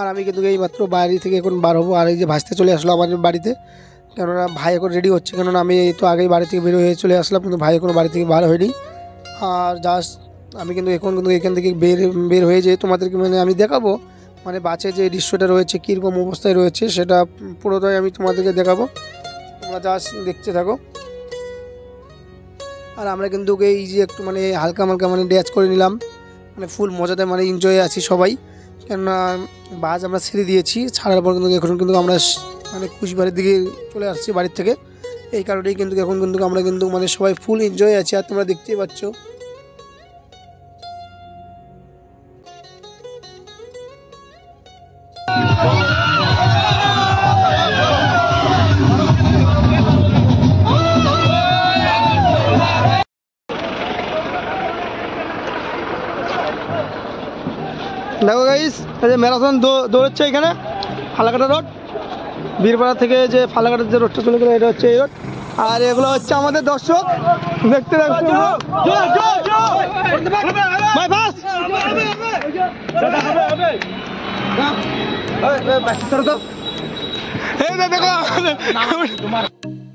আর আমি কিন্তু এইমাত্র বাড়ি থেকে এখন বার হবো। আর এই যে ভাসতে চলে আসলো আমাদের বাড়িতে, কেননা ভাই এখন রেডি হচ্ছে, কেননা আমি এই তো আগেই বাড়ি থেকে বের হয়ে চলে আসলাম, কিন্তু ভাই এখনও বাড়ি থেকে বার হয়নি। আর জাস্ট আমি কিন্তু এখন কিন্তু এখান থেকে বের হয়ে যেয়ে তোমাদেরকে মানে আমি দেখাবো মানে বাসে যে দৃশ্যটা রয়েছে কীরকম অবস্থায় রয়েছে সেটা পুরোটাই আমি তোমাদেরকে দেখাবো, তোমরা জাস্ট দেখতে থাকো। আর আমরা কিন্তু এই যে একটু মানে হালকা হালকা মানে ড্যাচ করে নিলাম, মানে ফুল মজাতে মানে এনজয়ে আছি সবাই, কেননা বাস আমরা ছেড়ে দিয়েছি, ছাড়ার পর কিন্তু এখন কিন্তু আমরা মানে কুচবিহারের দিকে চলে আসছি বাড়ির থেকে। এই কারণেই কিন্তু এখন কিন্তু আমরা কিন্তু মানে সবাই ফুল এনজয় আছি। আর তোমরা দেখতেই পাচ্ছ দেখো গাইস, এই যে ম্যারাথন দৌড়চ্ছে এখানে ফালাকাটা রোড, বীরপাড়া থেকে যে ফালাকাটার যে রোডটা চলে গেলো এটা হচ্ছে এই রোড। আর এগুলো হচ্ছে আমাদের দর্শক, দেখতে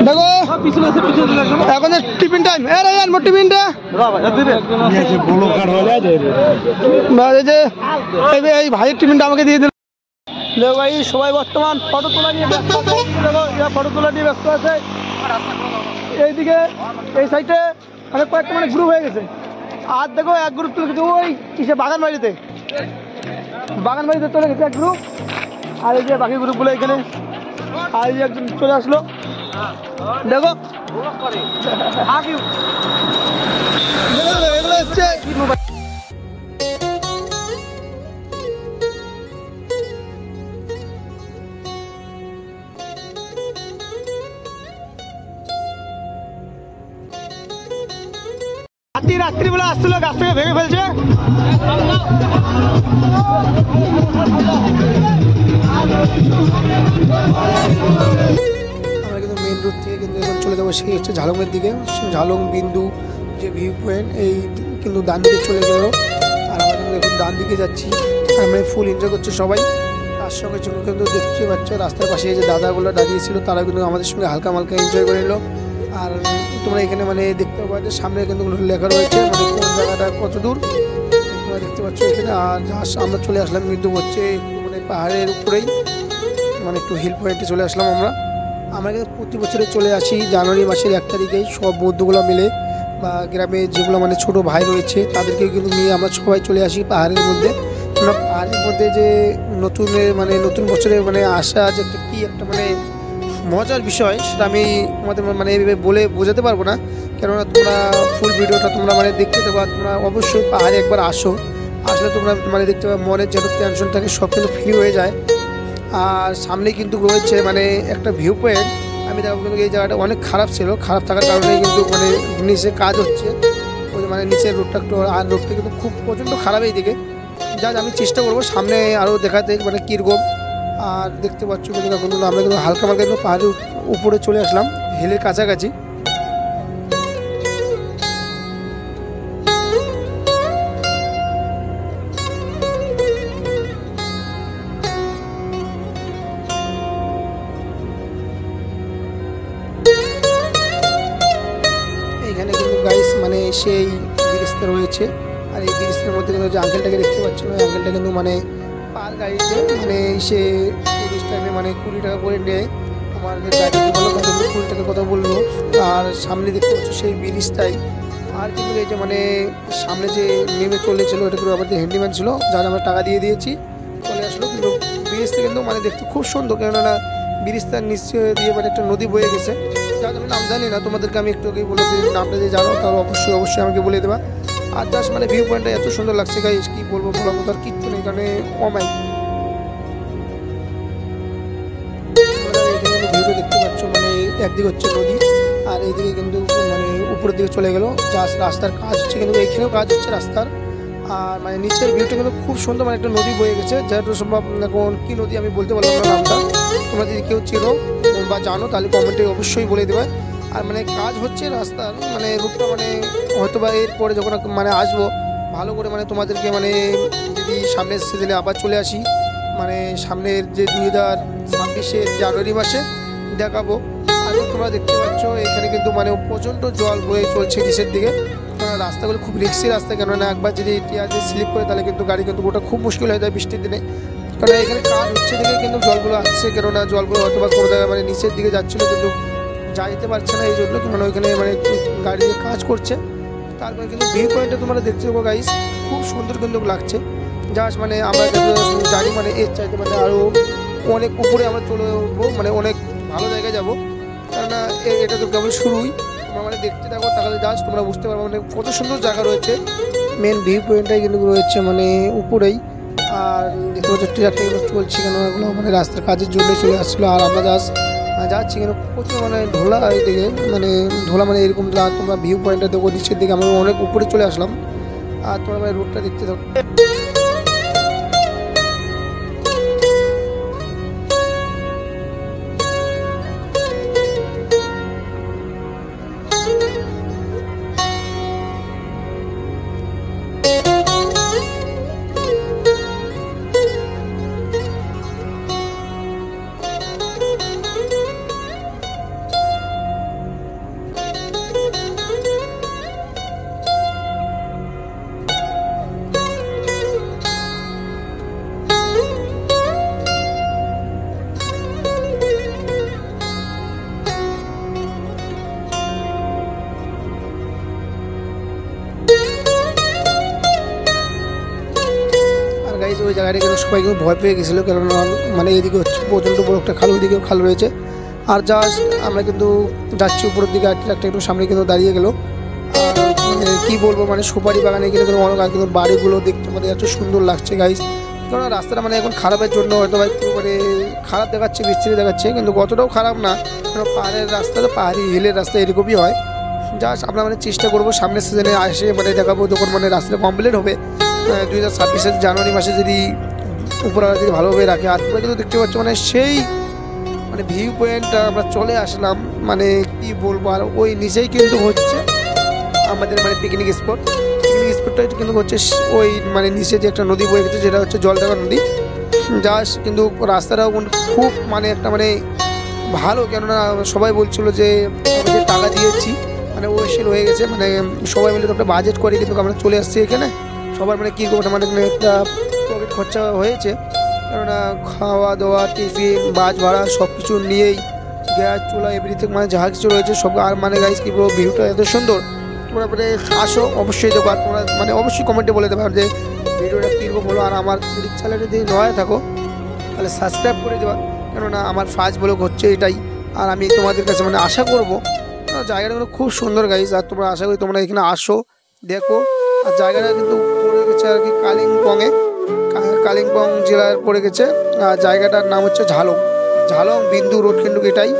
দেখো এখন টিফিন টাইম, মোট টিফিনটা এই ভাইয়ের টিফিনটা আমাকে দিয়ে দিল। দেখো ভাই সবাই বর্তমান ফটো তোলা নিয়ে ব্যস্ত আছে, ফটো তোলা নিয়ে ব্যস্ত আছে। এইদিকে এই সাইডে অনেক কয়েকটা মানে গ্রুপ হয়ে গেছে। আর দেখো এক গ্রুপ চলে গেছে ওই কিসে বাগান বাড়িতে চলে গেছে এক গ্রুপ। আর এই যে বাকি গ্রুপগুলো এখানে, আর এই যে একজন চলে আসলো দেখো। এগুলো হচ্ছে রাত্রিবেলা আসছিল, গাছ থেকে ভেঙে ফেলছে। আমরা কিন্তু মেন রোড থেকে কিন্তু এখন চলে যাবো সেই হচ্ছে ঝালংয়ের দিকে। ঝালং বিন্দু যে ভিউ পয়েন্ট এই কিন্তু ডান দিকে চলে গেল। আর আমরা কিন্তু এখন ডান দিকে যাচ্ছি, আমরা ফুল এনজয় করছি সবাই। তার সঙ্গে সঙ্গে কিন্তু দেখতে পাচ্ছ রাস্তার পাশে যে দাদাগুলো দাঁড়িয়েছিল তারা কিন্তু আমাদের সঙ্গে হালকা মালকা এনজয় করে নিল। আর তোমরা এখানে মানে দেখতে পাচ্ছ যে সামনে কিন্তু লেখা রয়েছে মানে কোন জায়গাটা কত দূর তোমরা দেখতে পাচ্ছ এখানে। আর আমরা চলে আসলাম কিন্তু হচ্ছে মানে পাহাড়ের উপরেই, মানে একটু হিল পয়েন্টে চলে আসলাম আমরা কিন্তু প্রতি বছরে চলে আসি জানুয়ারি মাসের 1 তারিখেই সব বন্ধুগুলো মিলে, বা গ্রামে যেগুলো মানে ছোটো ভাই রয়েছে তাদেরকে কিন্তু নিয়ে আমরা সবাই চলে আসি পাহাড়ের মধ্যে। আমরা পাহাড়ের মধ্যে যে নতুন বছরে মানে আসা যে একটা কী একটা মানে মজার বিষয় সেটা আমি তোমাদের মানে এইভাবে বলে বোঝাতে পারবো না, কেননা তোমরা ফুল ভিডিওটা তোমরা মানে দেখতে দেবো। তোমরা অবশ্যই পাহাড়ে একবার আসলে তোমরা মানে দেখতে পাবে মনের যেন টেনশন থাকে সব কিন্তু ফ্রি হয়ে যায়। আর সামনে কিন্তু রয়েছে মানে একটা ভিউ পয়েন্ট, আমি দেখো কিন্তু এই জায়গাটা অনেক খারাপ ছিল, খারাপ থাকার কারণে কিন্তু মানে নিচে কাজ হচ্ছে, ওই মানে নিচের রোডটা একটু, আর রোডটা কিন্তু খুব প্রচণ্ড খারাপ এই দিকে। যা আমি চেষ্টা করবো সামনে আরও দেখাতে মানে কীরকম। আর দেখতে পাচ্ছ কিন্তু এখন আমরা কিন্তু হালকা হালকা কিন্তু পাহাড়ের উপরে চলে আসলাম, হিলের কাছাকাছি। এখানে কিন্তু গাইস মানে সেই ব্রিজটা রয়েছে, আর এই ব্রিজটার মধ্যে কিন্তু যে আঙ্কেলটাকে দেখতে পাচ্ছ না, আঙ্কেলটা কিন্তু মানে পার গাড়িতে মানে সে টুরিস্ট টাইমে মানে 20 টাকা করে নেয়। আমাদের গাড়িতে বলো 20 টাকার কথা বললো। আর সামনে দেখতে পাচ্ছ সেই ব্রিজটাই। আর কিন্তু এই যে মানে সামনে যে নেমে চলেছিল ওটা কিন্তু আমাদের হ্যান্ডিম্যান ছিল, যার আমরা টাকা দিয়ে দিয়েছি, চলে আসলো। কিন্তু ব্রিজটা কিন্তু মানে দেখতে খুব সুন্দর, কেননা ব্রিজটার নিচে দিয়ে মানে একটা নদী বয়ে গেছে, যার আমি নাম জানি না, তোমাদেরকে আমি একটু আগেই বলে দিই, নামটা যদি জানো তাহলে অবশ্যই আমাকে বলে দেবা। আর জাস্ট মানে ভিউ পয়েন্টটা এত সুন্দর লাগছে গাইস, কি বলবো, বলার মতো আর কিচ্ছু নেই, কারণে ভিউটা দেখতে পাচ্ছ মানে একদিকে হচ্ছে নদী আর এইদিকে কিন্তু মানে উপরের দিকে চলে গেল। জাস্ট রাস্তার কাজ হচ্ছে, কিন্তু এইখানেও কাজ হচ্ছে রাস্তার। আর মানে নিচের ভিউটা কিন্তু খুব সুন্দর, মানে একটা নদী বয়ে গেছে, যেহেতু সম্ভব এখন কী নদী আমি বলতে পারলাম না নামটা, তোমরা যদি কেউ চেনো বা জানো তাহলে কমেন্টে অবশ্যই বলে দেবে। আর মানে কাজ হচ্ছে রাস্তার মানে রুটটা, মানে হয়তো বা এরপরে যখন মানে আসবো ভালো করে মানে তোমাদেরকে মানে যদি সামনে সিজনে আবার চলে আসি মানে সামনের যে 2026-এর জানুয়ারি মাসে দেখাবো। আর তোমরা দেখতে পাচ্ছ এখানে কিন্তু মানে প্রচণ্ড জল বয়ে চলছে নিচের দিকে। রাস্তাগুলো খুব রিক্সি রাস্তা, কেননা একবার যদি টিয়ার স্লিপ করে তাহলে কিন্তু গাড়ি কিন্তু ওটা খুব মুশকিল হয়ে যায় বৃষ্টির দিনে। কারণ এখানে কাজ হচ্ছে দেখে কিন্তু জলগুলো আসছে, কেননা জলগুলো হয়তো বা কোনো জায়গায় মানে নিচের দিকে যাচ্ছিলো কিন্তু যাইতে পারছে না এই জন্য, কেননা ওইখানে মানে গাড়ি কাজ করছে। তারপরে কিন্তু ভিউ পয়েন্টটা তোমরা দেখতে পাবো গাইস, খুব সুন্দর কিন্তু লাগছে। জাস্ট মানে আমরা জানি মানে এর চাইতে মানে আরও অনেক উপরে আমরা চলে উঠবো, মানে অনেক ভালো জায়গায় যাবো। কেননা এটা তো কেবল শুরুই, তোমরা মানে দেখতে থাকো তাহলে জাস্ট তোমরা বুঝতে পারবো মানে কত সুন্দর জায়গা রয়েছে। মেন ভিউ পয়েন্টটাই কিন্তু রয়েছে মানে উপরেই। আর দেখতে পাচ্ছ ট্রাকগুলো চলছে, কেন এগুলো মানে রাস্তার কাজের জন্য চলে আসছিলো। আর আমরা যাচ্ছি কেন প্রচুর মানে ঢোলা দিকে, মানে ঢোলা মানে এরকম তোমরা ভিউ পয়েন্টটা দেখো নিচের দিকে, আমরা অনেক উপরে চলে আসলাম। আর তোমরা মানে রোডটা দেখতে থাকো। ওই জায়গাটা কিন্তু সবাই কিন্তু ভয় পেয়ে গেছিলো, কারণ মানে এইদিকে হচ্ছে প্রচণ্ড বড় একটা খাল, ওইদিকেও খাল রয়েছে। আর জাস্ট আমরা কিন্তু যাচ্ছি উপরের দিকে, আর ট্রাকটা একটু সামনে কিন্তু দাঁড়িয়ে গেলো। আর মানে কী বলবো, মানে সুপারি বাগানে গেলে কিন্তু অনেক আর কিন্তু বাড়িগুলো দেখতে মানে এত সুন্দর লাগছে গাইস। কারণ রাস্তাটা মানে এখন খারাপের জন্য হয়তো বা একটু মানে খারাপ দেখাচ্ছে, বিস্তৃতি দেখাচ্ছে, কিন্তু অতটাও খারাপ না। কারণ পাহাড়ের রাস্তা তো পাহাড়ি হিলের রাস্তা এরকমই হয়। জাস্ট আমরা মানে চেষ্টা করবো সামনের সিজনে আসে মানে দেখাবো, যখন মানে রাস্তাটা কমপ্লিট হবে 2026-এর জানুয়ারি মাসে যদি উপরে যদি ভালোভাবে রাখে। আর তোমরা কিন্তু দেখতে পাচ্ছ মানে সেই মানে ভিউ পয়েন্টটা আমরা চলে আসলাম, মানে কি বলবো। আর ওই নিচেই কিন্তু হচ্ছে আমাদের মানে পিকনিক স্পটটা কিন্তু হচ্ছে ওই মানে নিচে যে একটা নদী বয়ে গেছে, যেটা হচ্ছে জলঢাকা নদী। জাস্ট কিন্তু রাস্তাটাও খুব মানে একটা মানে ভালো, কেননা সবাই বলছিলো যে আমি যে টাকা দিয়েছি মানে ওয়েস্টেল হয়ে গেছে, মানে সবাই মিলে তো একটা বাজেট করে কিন্তু আমরা চলে আসছি এখানে। সবার মানে কী করবো মানে একটা পকেট খরচা হয়েছে, কেননা খাওয়া দাওয়া টিফিন বাস ভাড়া সব কিছু নিয়েই গ্যাস চুলা এভরিথিং মানে যা কিছু রয়েছে সব। আর মানে গাইস কি বলবো, ভিউটা এত সুন্দর, তোমরা মানে আসো অবশ্যই দেখো। আর তোমরা মানে অবশ্যই কমেন্টে বলে দেবে যে ভিডিওটা কীরকম হলো। আর আমার যদি চ্যানেলে যদি নয় থাকো তাহলে সাবস্ক্রাইব করে দেবা, কেননা আমার ফার্স্ট ব্লগ হচ্ছে এটাই। আর আমি তোমাদের কাছে মানে আশা করবো জায়গাটা খুব সুন্দর গাইস। আর তোমরা আশা করি তোমরা এখানে আসো দেখো। আর জায়গাটা কিন্তু পড়ে গেছে আর কি কালিম্পং জেলার পড়ে গেছে। আর জায়গাটার নাম হচ্ছে ঝালং বিন্দু রোড কিন্তু এটাই।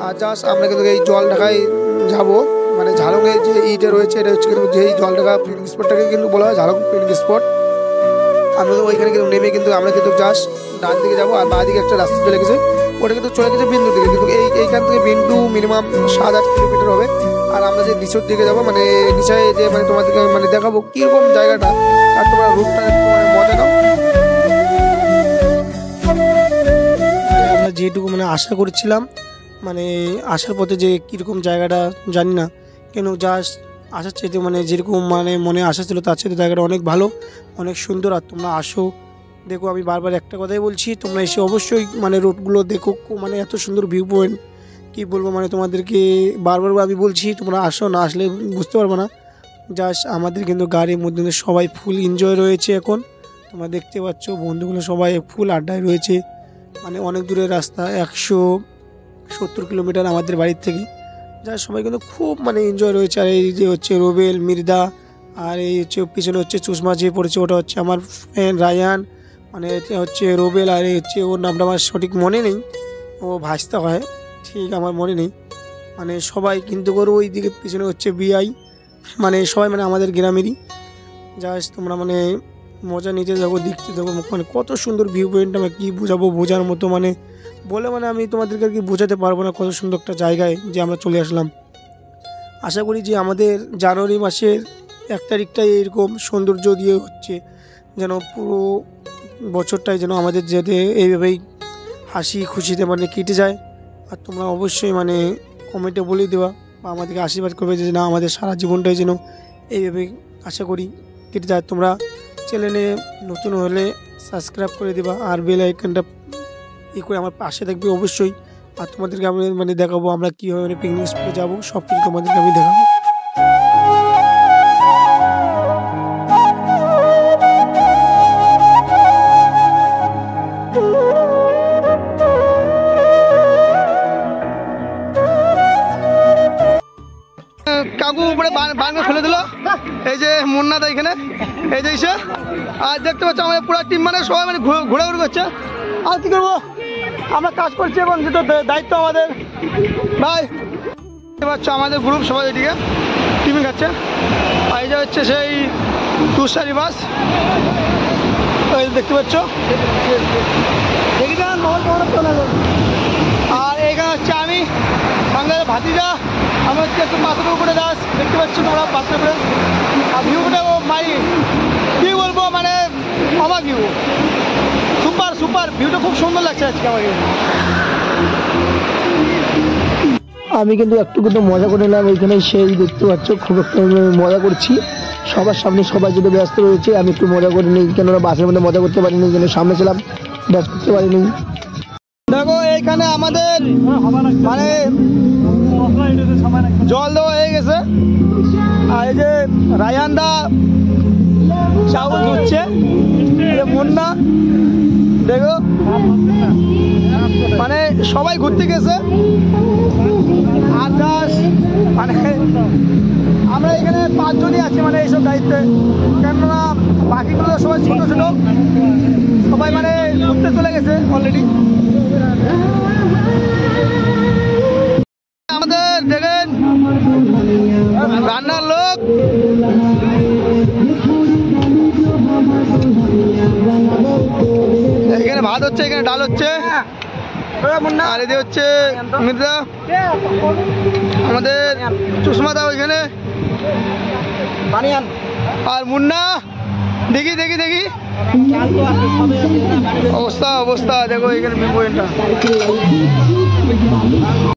আর জাস্ট আমরা কিন্তু এই জলঢাকায় যাবো, মানে ঝালংয়ের যে ইটা রয়েছে এটা হচ্ছে কিন্তু যেই জলঢাকা পিকনিক স্পটটাকে কিন্তু বলা হয় ঝালং পিকনিক স্পট। আমরা তো ওইখানে কিন্তু নেমে কিন্তু আমরা কিন্তু জাস্ট ডান দিকে যাবো। আর বাঁ দিকে একটা রাস্তা চলে গেছে, ওটা কিন্তু চলে গেছে বিন্দু দিকে, কিন্তু এইখান থেকে বিন্দু মিনিমাম 7-8 কিলোমিটার হবে। আর আমরা যে নিচের দিকে যাবো মানে নিচে যে মানে তোমাদেরকে মানে দেখাবো কীরকম জায়গাটা, আর তোমরা রুটটা একটু মানে মজা নাও। আমরা যেটুকু মানে আশা করছিলাম মানে আসার পথে যে কীরকম জায়গাটা জানি না, কেন জাস্ট আসার চাইতে মানে যেরকম মানে মনে আশা ছিল তার চাইতে জায়গাটা অনেক ভালো, অনেক সুন্দর। আর তোমরা আসো দেখো, আমি বারবার একটা কথাই বলছি, তোমরা এসে অবশ্যই মানে রোডগুলো দেখো, মানে এত সুন্দর ভিউ পয়েন্ট কী বলবো। মানে তোমাদেরকে বারবার আমি বলছি তোমরা আসো, না আসলে বুঝতে পারবো না। জাস্ট আমাদের কিন্তু গাড়ির মধ্যে সবাই ফুল এনজয় রয়েছে এখন, তোমরা দেখতে পাচ্ছ বন্ধুগুলো সবাই ফুল আড্ডায় রয়েছে। মানে অনেক দূরের রাস্তা, 170 কিলোমিটার আমাদের বাড়ির থেকে। যা সবাই কিন্তু খুব মানে এনজয় রয়েছে। আর এই যে হচ্ছে রোবেল মির্দা, আর এই হচ্ছে পিছনে হচ্ছে চুষমা যে পড়েছে ওটা হচ্ছে আমার ফ্রেন্ড রায়ান, মানে এটা হচ্ছে রোবেল। আর এই হচ্ছে ওর নামটা আমার সঠিক মনে নেই, ও ভাসতে হয় ঠিক আমার মনে নেই। মানে সবাই কিন্তু করে ওই দিকে পিছনে হচ্ছে বিআই, মানে সবাই মানে আমাদের গ্রামেরই। জাস্ট তোমরা মানে মজা নিতে যাবো, দেখতে যাবো, মানে কত সুন্দর ভিউ পয়েন্ট। আমরা কী বোঝাবো, বোঝার মতো মানে বলে মানে আমি তোমাদেরকে আর কি বোঝাতে পারবো না কত সুন্দর একটা জায়গায় যে আমরা চলে আসলাম। আশা করি যে আমাদের জানুয়ারি মাসের 1 তারিখটাই এরকম সৌন্দর্য দিয়ে হচ্ছে, যেন পুরো বছরটাই যেন আমাদের যাতে এইভাবেই হাসি খুশিতে মানে কেটে যায়। আর তোমরা অবশ্যই মানে কমেন্টে বলে দেওয়া বা আমাদেরকে আশীর্বাদ করবে যে না আমাদের সারা জীবনটাই যেন এইভাবে আশা করি কেটে যায়। তোমরা চ্যানেলে নতুন হলে সাবস্ক্রাইব করে দেবা আর বেল আইকনটা করে আমার পাশে থাকবে অবশ্যই। আর তোমাদেরকে আমি মানে দেখাবো আমরা কীভাবে মানে পিকনিক স্পটে যাবো, সব কিছু তোমাদেরকে আমি দেখাবো। কাকু উপরে বান ফেলে দিল, এই যে মুন্নাদা এখানে, এই যে এসে আর দেখতে পাচ্ছ আমাদের পুরো টিম মানে সবাই মানে ঘোরাঘুরি করছে। আর কি করবো, আমরা কাজ করছি এবং যেটা দায়িত্ব আমাদের। ভাই দেখতে পাচ্ছ আমাদের গ্রুপ সবাই এদিকে টিফিন খাচ্ছে। আর এই যে হচ্ছে সেই তুষারি বাস, দেখতে পাচ্ছ। আর এখানে হচ্ছে আমি বাংলাদেশের ভাতিজা, আমি হচ্ছে একটু পাথরের উপরে দাস, দেখতে পাচ্ছি তোমরা পাথরের উপরে। আর ভিউটা মাই কী বলবো মানে আমার ভিউ সুপার সুপার, ভিউটা খুব সুন্দর লাগছে আজকে আমাকে। আমি কিন্তু একটু কিন্তু মজা করে নিলাম এইখানে, সেই দেখতে পাচ্ছ খুব একটু মজা করছি সবার সামনে, সবাই যদি ব্যস্ত রয়েছে আমি একটু মজা করে নিই, কেননা বাসের মধ্যে মজা করতে পারিনি, কেন সামনে ছিলাম ব্যস্ত করতে পারিনি। দেখো এইখানে আমাদের মানে জল দেওয়া হয়ে গেছে। আর এই যে রায়ানদা চাউল ধুচ্ছে, মুন্না দেখো মানে সবাই ঘুরতে গেছে। আর মানে আমরা এখানে 5 জনই আছি মানে এইসব দায়িত্বে, কেননা বাকিগুলো সবাই ছোট ছোট, সবাই মানে ঘুরতে চলে গেছে অলরেডি। আমাদের দেখেন রান্নার লোক, এখানে ভাত হচ্ছে, এখানে ডাল হচ্ছে, আর এদিকে হচ্ছে মির্জা, আমাদের চুষমাদা ওইখানে, আর মুন্না দেখি দেখি দেখি অবস্থা অবস্থা দেখো এখানে